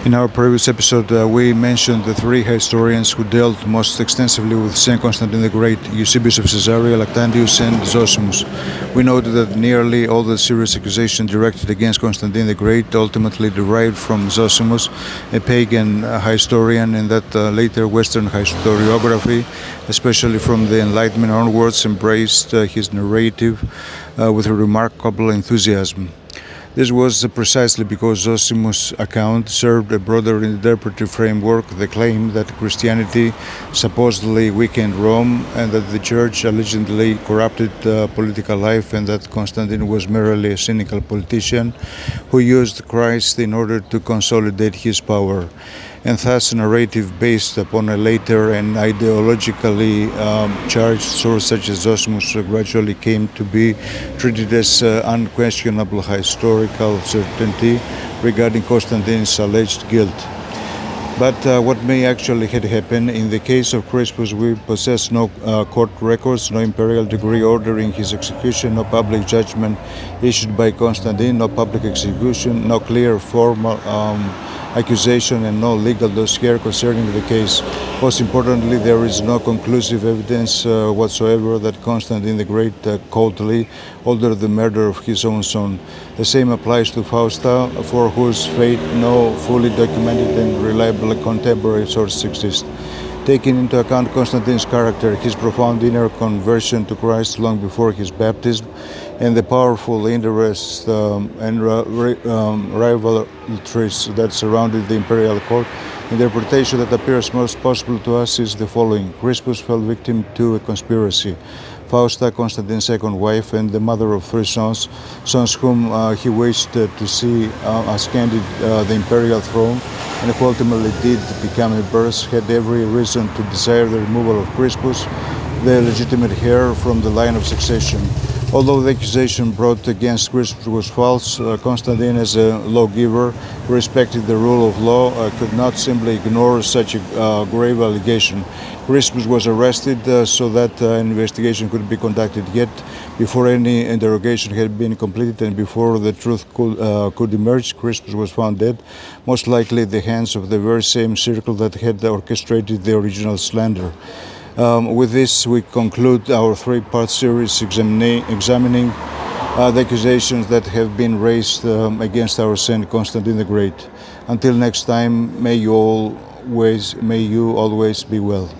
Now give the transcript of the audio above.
In our previous episode, we mentioned the three historians who dealt most extensively with Saint Constantine the Great, Eusebius of Caesarea, Lactantius, and Zosimus. We noted that nearly all the serious accusations directed against Constantine the Great ultimately derived from Zosimus, a pagan historian, and that later Western historiography, especially from the Enlightenment onwards, embraced his narrative with a remarkable enthusiasm. This was precisely because Zosimus' account served a broader interpretive framework, the claim that Christianity supposedly weakened Rome and that the Church allegedly corrupted political life, and that Constantine was merely a cynical politician who used Christ in order to consolidate his power. And thus a narrative based upon a later and ideologically charged source such as Zosimus gradually came to be treated as unquestionable historical certainty regarding Constantine's alleged guilt. But what may actually had happened? In the case of Crispus, we possess no court records, no imperial decree ordering his execution, no public judgment issued by Constantine, no public execution, no clear formal accusation, and no legal dossier concerning the case. Most importantly, there is no conclusive evidence whatsoever that Constantine the Great coldly ordered the murder of his own son. The same applies to Fausta, for whose fate no fully documented and reliable contemporary sources exist. Taking into account Constantine's character, his profound inner conversion to Christ long before his baptism, and the powerful interests and rivalries that surrounded the imperial court, interpretation that appears most possible to us is the following. Crispus fell victim to a conspiracy. Fausta, Constantine's second wife and the mother of three sons whom he wished to see ascended the imperial throne, and who ultimately did become heirs, had every reason to desire the removal of Crispus, the legitimate heir, from the line of succession. Although the accusation brought against Crispus was false, Constantine, as a lawgiver who respected the rule of law, could not simply ignore such a grave allegation. Crispus was arrested so that an investigation could be conducted, yet before any interrogation had been completed and before the truth could emerge, Crispus was found dead, most likely at the hands of the very same circle that had orchestrated the original slander. With this, we conclude our three-part series examining the accusations that have been raised against our Saint Constantine the Great. Until next time, may you always be well.